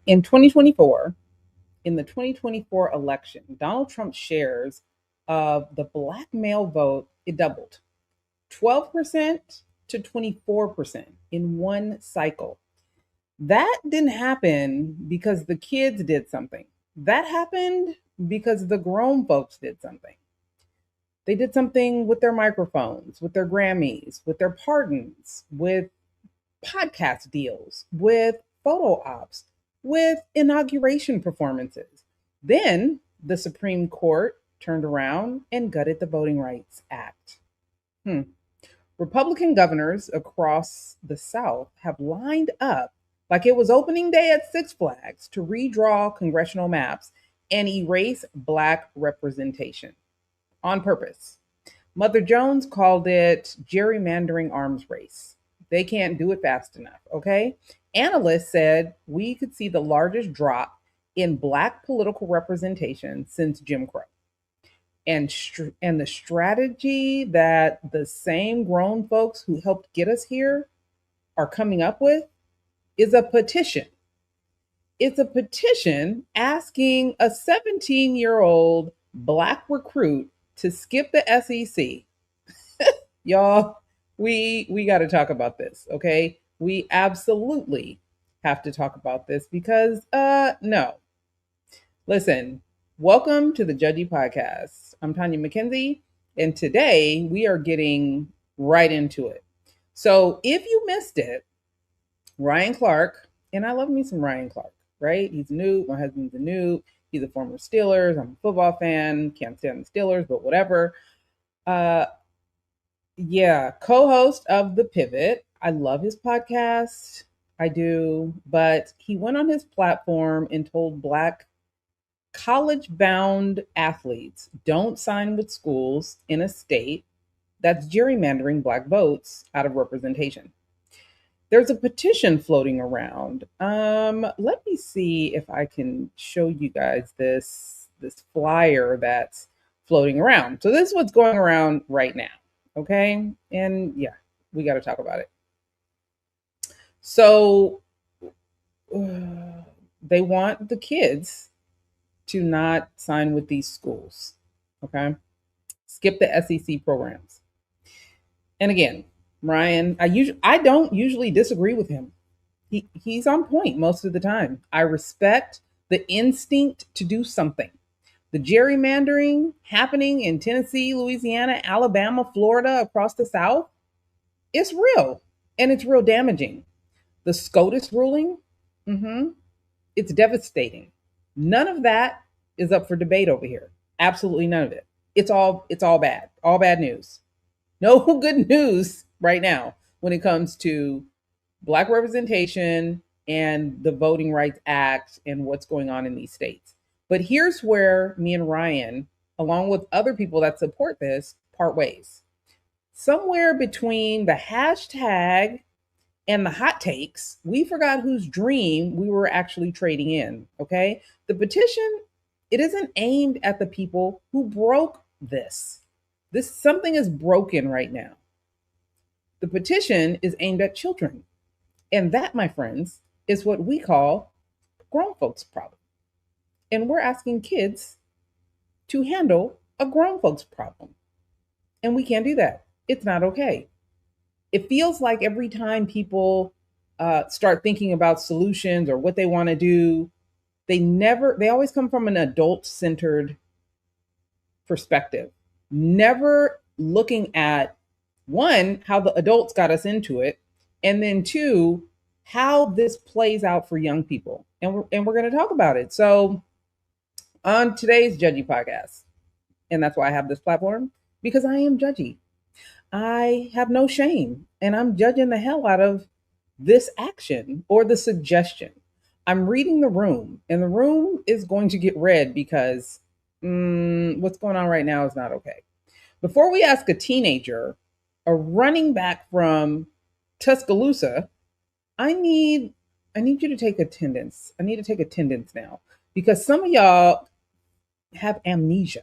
In 2024, in the 2024 election, Donald Trump's shares of the black male vote, it doubled 12% to 24% in one cycle. That didn't happen because the kids did something. That happened because the grown folks did something. They did something with their microphones, with their Grammys, with their pardons, with podcast deals, with photo ops, with inauguration performances. Then the Supreme Court turned around and gutted the Voting Rights Act. Republican governors across the South have lined up like it was opening day at Six Flags to redraw congressional maps and erase Black representation on purpose. Mother Jones called it gerrymandering arms race. They can't do it fast enough, okay? Analysts said we could see the largest drop in Black political representation since Jim Crow. And the strategy that the same grown folks who helped get us here are coming up with is a petition. It's a petition asking a 17-year-old Black recruit to skip the SEC. Y'all, we got to talk about this, okay? We absolutely have to talk about this because no. Listen, welcome to the Judgy Podcast. I'm Tanya McKenzie, and today we are getting right into it. So if you missed it, Ryan Clark, and I love me some Ryan Clark, right? He's new. My husband's a new. He's a former Steelers. I'm a football fan. Can't stand the Steelers, but whatever. Co-host of The Pivot. I love his podcast. I do. But he went on his platform and told Black college-bound athletes don't sign with schools in a state that's gerrymandering Black votes out of representation. There's a petition floating around. Let me see if I can show you guys this flyer that's floating around. So this is what's going around right now, okay? And yeah, we got to talk about it. So they want the kids to not sign with these schools, okay? Skip the SEC programs. And again, Ryan, I don't usually disagree with him. He's on point most of the time. I respect the instinct to do something. The gerrymandering happening in Tennessee, Louisiana, Alabama, Florida, across the South, it's real and it's real damaging. The SCOTUS ruling, it's devastating. None of that is up for debate over here. Absolutely none of it. It's all bad news. No good news right now when it comes to Black representation and the Voting Rights Act and what's going on in these states. But here's where me and Ryan, along with other people that support this, part ways. Somewhere between the hashtag and the hot takes, we forgot whose dream we were actually trading in, okay? The petition, it isn't aimed at the people who broke this. Something is broken right now. The petition is aimed at children. And that, my friends, is what we call grown folks' problem. And we're asking kids to handle a grown folks' problem. And we can't do that. It's not okay. It feels like every time people start thinking about solutions or what they want to do, they always come from an adult-centered perspective. Never looking at, one, how the adults got us into it, and then two, how this plays out for young people. And we're going to talk about it. So on today's Judgy Podcast, and that's why I have this platform, because I am judgy. I have no shame, and I'm judging the hell out of this action or the suggestion. I'm reading the room, and the room is going to get read because what's going on right now is not okay. Before we ask a teenager, a running back from Tuscaloosa, I need you to take attendance. I need to take attendance now because some of y'all have amnesia.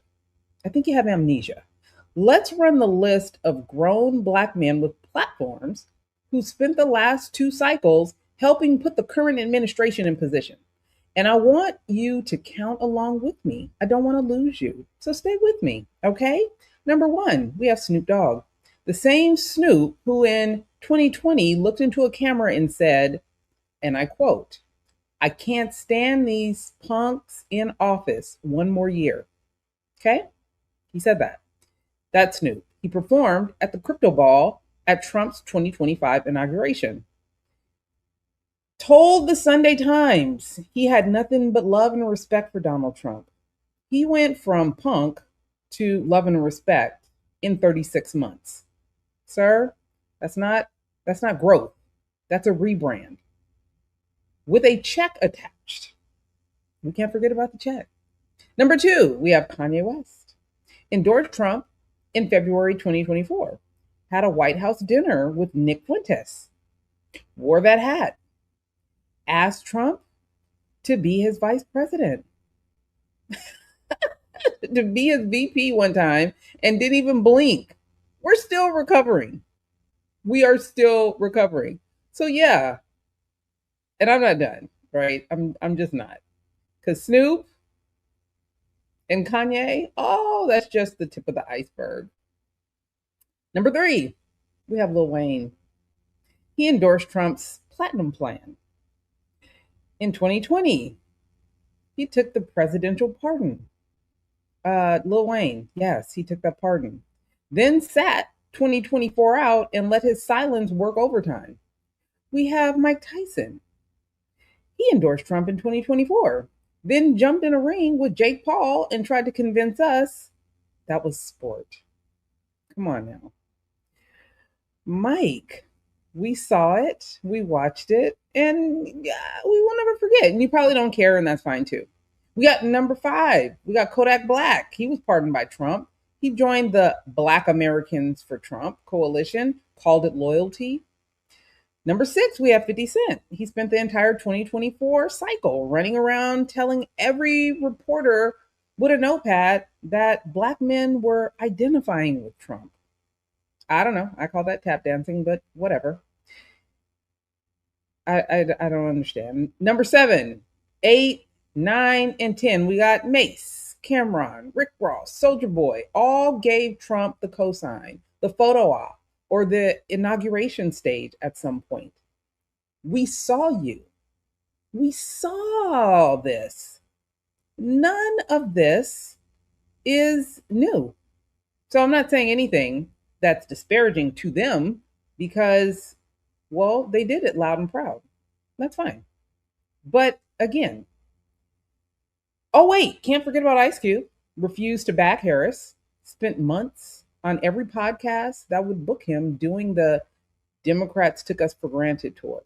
I think you have amnesia. Let's run the list of grown Black men with platforms who spent the last two cycles helping put the current administration in position. And I want you to count along with me. I don't want to lose you. So stay with me, okay? Number one, we have Snoop Dogg. The same Snoop who in 2020 looked into a camera and said, and I quote, "I can't stand these punks in office one more year." Okay? He said that. That's Snoop. He performed at the Crypto Ball at Trump's 2025 inauguration. Told the Sunday Times he had nothing but love and respect for Donald Trump. He went from punk to love and respect in 36 months. Sir, that's not growth. That's a rebrand with a check attached. We can't forget about the check. Number two, we have Kanye West. Endorsed Trump in February 2024. Had a White House dinner with Nick Fuentes. Wore that hat. Asked Trump to be his vice president. To be his VP one time and didn't even blink. We're still recovering. We are still recovering. So yeah, and I'm not done, right? I'm just not. Cuz Snoop and Kanye, oh, that's just the tip of the iceberg. Number 3, we have Lil Wayne. He endorsed Trump's platinum plan. In 2020, he took the presidential pardon. Lil Wayne, yes, he took that pardon. Then sat 2024 out and let his silence work overtime. We have Mike Tyson. He endorsed Trump in 2024, then jumped in a ring with Jake Paul and tried to convince us that was sport. Come on now. Mike, we saw it, we watched it, and we will never forget. And you probably don't care, and that's fine too. We got number 5. We got Kodak Black. He was pardoned by Trump. He joined the Black Americans for Trump coalition, called it loyalty. Number 6, we have 50 Cent. He spent the entire 2024 cycle running around telling every reporter with a notepad that Black men were identifying with Trump. I don't know. I call that tap dancing, but whatever. I don't understand. Number 7, 8, 9, and 10. We got Mace, Cameron, Rick Ross, Soldier Boy. All gave Trump the cosign, the photo op, or the inauguration stage at some point. We saw you. We saw this. None of this is new. So I'm not saying anything that's disparaging to them because, well, they did it loud and proud. That's fine. But again, oh, wait, can't forget about Ice Cube. Refused to back Harris. Spent months on every podcast that would book him doing the Democrats Took Us for Granted tour.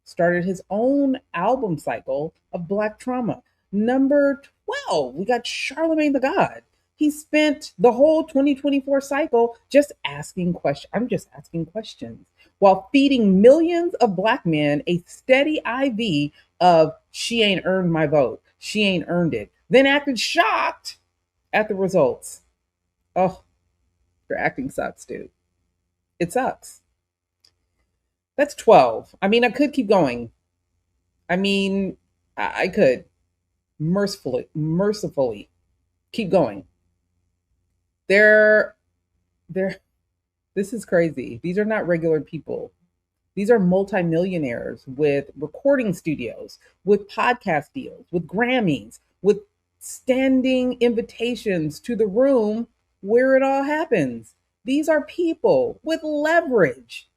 Started his own album cycle of Black trauma. Number 12, we got Charlamagne the God. He spent the whole 2024 cycle just asking questions. I'm just asking questions while feeding millions of Black men a steady IV of "she ain't earned my vote. She ain't earned it." Then acted shocked at the results. Oh, your acting sucks, dude. It sucks. That's 12. I mean, I could keep going. I mean, I could mercifully keep going. They're this is crazy. These are not regular people. These are multimillionaires with recording studios, with podcast deals, with Grammys, with standing invitations to the room where it all happens. These are people with leverage.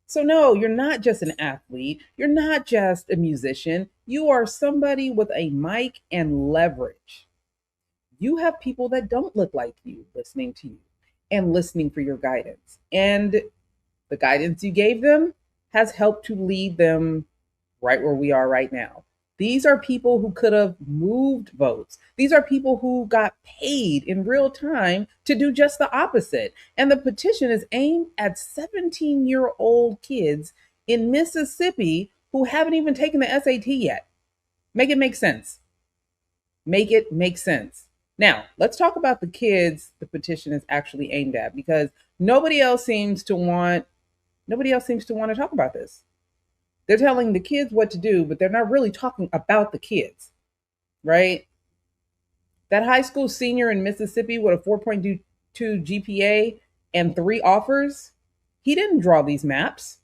So, no, you're not just an athlete. You're not just a musician. You are somebody with a mic and leverage. You have people that don't look like you listening to you and listening for your guidance. And the guidance you gave them has helped to lead them right where we are right now. These are people who could have moved votes. These are people who got paid in real time to do just the opposite. And the petition is aimed at 17-year-old kids in Mississippi who haven't even taken the SAT yet. Make it make sense. Make it make sense. Now, let's talk about the kids the petition is actually aimed at, because nobody else seems to want to talk about this. They're telling the kids what to do, but they're not really talking about the kids. right? That high school senior in Mississippi with a 4.22 GPA and 3 offers, he didn't draw these maps.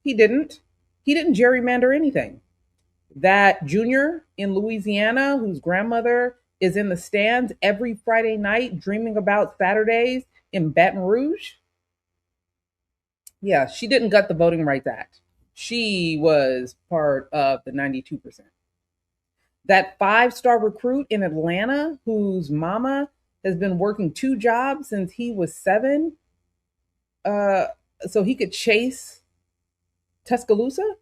He didn't. He didn't gerrymander anything. That junior in Louisiana whose grandmother is in the stands every Friday night dreaming about Saturdays in Baton Rouge, yeah, she didn't gut the Voting Rights Act. She was part of the 92%. That 5-star recruit in Atlanta whose mama has been working 2 jobs since he was 7, uh, so he could chase Tuscaloosa.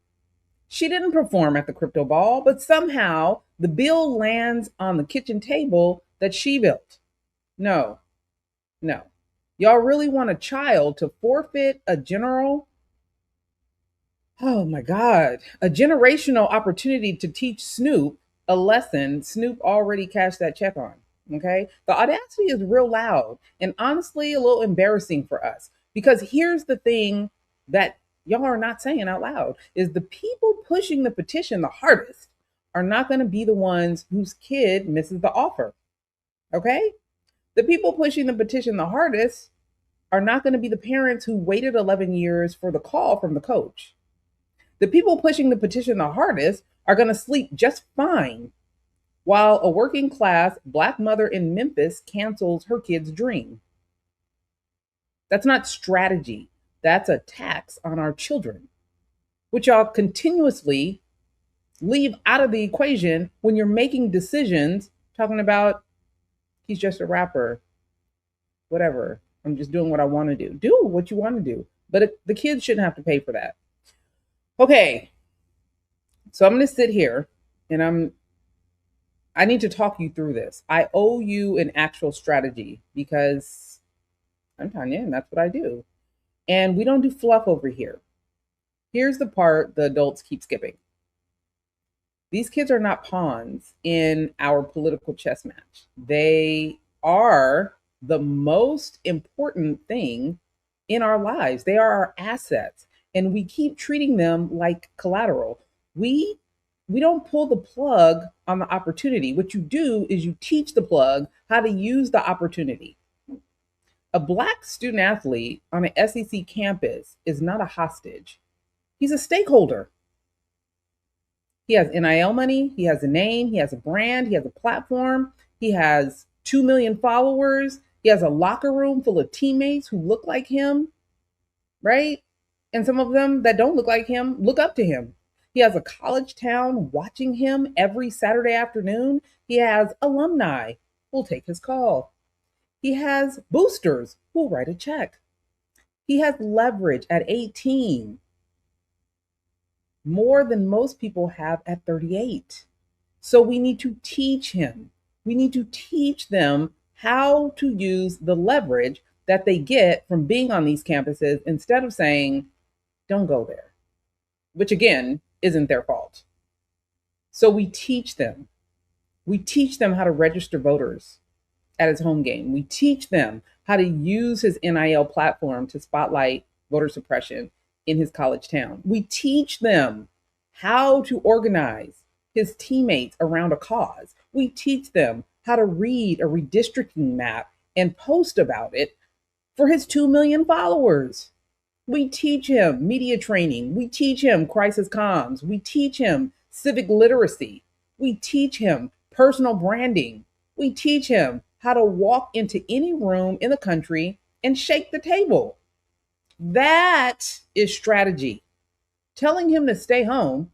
She didn't perform at the crypto ball, but somehow the bill lands on the kitchen table that she built. No, no. Y'all really want a child to forfeit a general? Oh my God. A generational opportunity to teach Snoop a lesson Snoop already cashed that check on. Okay. The audacity is real loud and honestly a little embarrassing for us because here's the thing that y'all are not saying out loud is the people pushing the petition the hardest are not going to be the ones whose kid misses the offer. Okay. The people pushing the petition the hardest are not going to be the parents who waited 11 years for the call from the coach. The people pushing the petition the hardest are going to sleep just fine while a working class Black mother in Memphis cancels her kid's dream. That's not strategy. That's a tax on our children, which y'all continuously leave out of the equation when you're making decisions talking about he's just a rapper, whatever. I'm just doing what I want to do. Do what you want to do. But the kids shouldn't have to pay for that. Okay. So I'm going to sit here and I need to talk you through this. I owe you an actual strategy because I'm Tanya and that's what I do. And we don't do fluff over here. Here's the part the adults keep skipping. These kids are not pawns in our political chess match. They are the most important thing in our lives. They are our assets, and we keep treating them like collateral. We don't pull the plug on the opportunity. What you do is you teach the plug how to use the opportunity. A Black student athlete on an SEC campus is not a hostage. He's a stakeholder. He has NIL money, he has a name, he has a brand, he has a platform, he has 2 million followers, he has a locker room full of teammates who look like him, right? And some of them that don't look like him look up to him. He has a college town watching him every Saturday afternoon. He has alumni who'll take his call. He has boosters who'll write a check. He has leverage at 18, more than most people have at 38. So we need to teach him. We need to teach them how to use the leverage that they get from being on these campuses instead of saying, don't go there, which again, isn't their fault. So we teach them. We teach them how to register voters at his home game. We teach them how to use his NIL platform to spotlight voter suppression in his college town. We teach them how to organize his teammates around a cause. We teach them how to read a redistricting map and post about it for his 2 million followers. We teach him media training. We teach him crisis comms. We teach him civic literacy. We teach him personal branding. We teach him how to walk into any room in the country and shake the table. That is strategy. Telling him to stay home,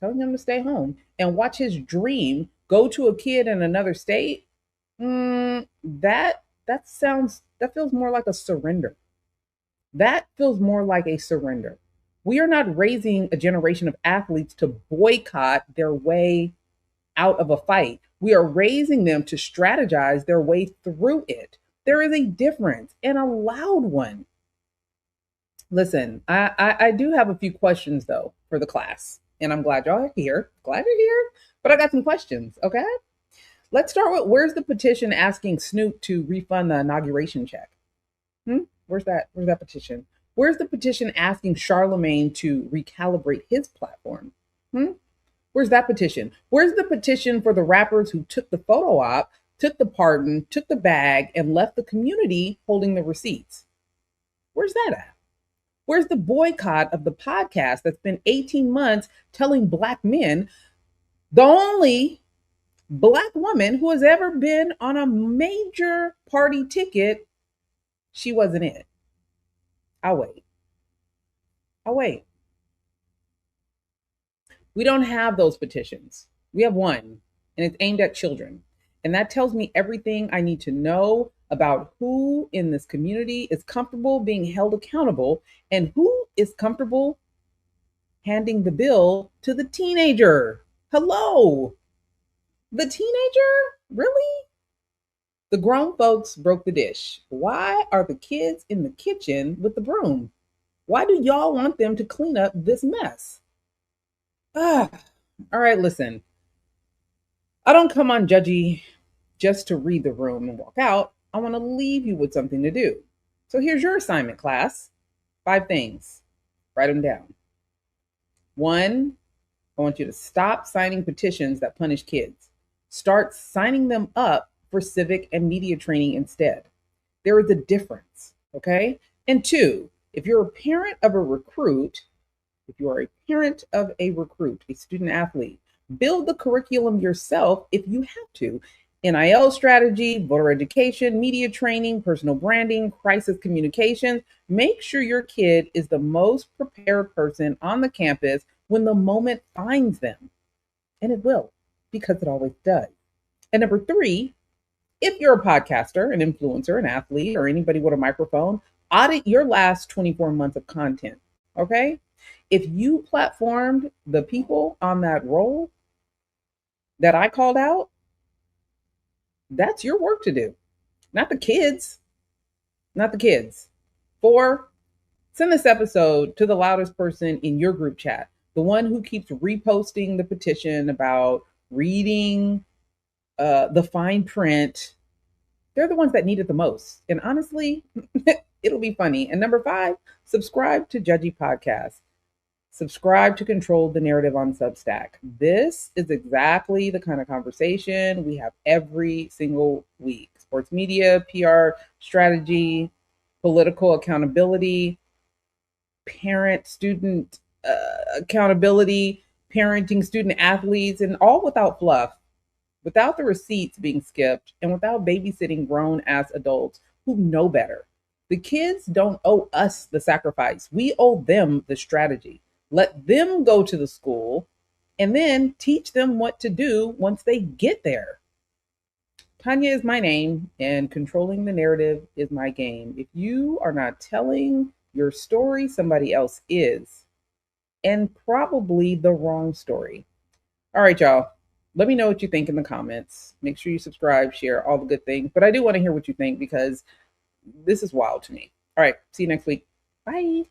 and watch his dream go to a kid in another state, that feels more like a surrender. That feels more like a surrender. We are not raising a generation of athletes to boycott their way out of a fight. We are raising them to strategize their way through it. There is a difference, and a loud one. Listen, I do have a few questions though for the class, and I'm glad y'all are here. Glad you're here, but I got some questions. Okay, let's start with where's the petition asking Snoop to refund the inauguration check? Where's that petition? Where's the petition asking Charlamagne to recalibrate his platform? Where's that petition? Where's the petition for the rappers who took the photo op, took the pardon, took the bag, and left the community holding the receipts? Where's that at? Where's the boycott of the podcast that's been 18 months telling Black men, the only Black woman who has ever been on a major party ticket, she wasn't it? I'll wait. I'll wait. We don't have those petitions. We have one, and it's aimed at children. And that tells me everything I need to know about who in this community is comfortable being held accountable and who is comfortable handing the bill to the teenager. Hello, the teenager? Really? The grown folks broke the dish. Why are the kids in the kitchen with the broom? Why do y'all want them to clean up this mess? All right, listen. I don't come on Judgy just to read the room and walk out. I want to leave you with something to do. So here's your assignment, class. 5 things. Write them down. 1, I want you to stop signing petitions that punish kids. Start signing them up for civic and media training instead. There is a difference, okay? And 2, if you're a parent of a recruit, a student athlete, build the curriculum yourself if you have to. NIL strategy, voter education, media training, personal branding, crisis communications. Make sure your kid is the most prepared person on the campus when the moment finds them. And it will, because it always does. And number 3, if you're a podcaster, an influencer, an athlete, or anybody with a microphone, audit your last 24 months of content, okay? If you platformed the people on that role that I called out, that's your work to do, not the kids. Not the kids. 4, send this episode to the loudest person in your group chat, the one who keeps reposting the petition about reading the fine print. They're the ones that need it the most. And honestly, it'll be funny. And number 5, subscribe to Judgy Podcast. Subscribe to Control the Narrative on Substack. This is exactly the kind of conversation we have every single week. Sports media, PR strategy, political accountability, parent-student accountability, parenting student athletes, and all without fluff, without the receipts being skipped, and without babysitting grown-ass adults who know better. The kids don't owe us the sacrifice. We owe them the strategy. Let them go to the school and then teach them what to do once they get there. Kanye is my name, and controlling the narrative is my game. If you are not telling your story, somebody else is, and probably the wrong story. All right, y'all. Let me know what you think in the comments. Make sure you subscribe, share, all the good things. But I do want to hear what you think because this is wild to me. All right. See you next week. Bye.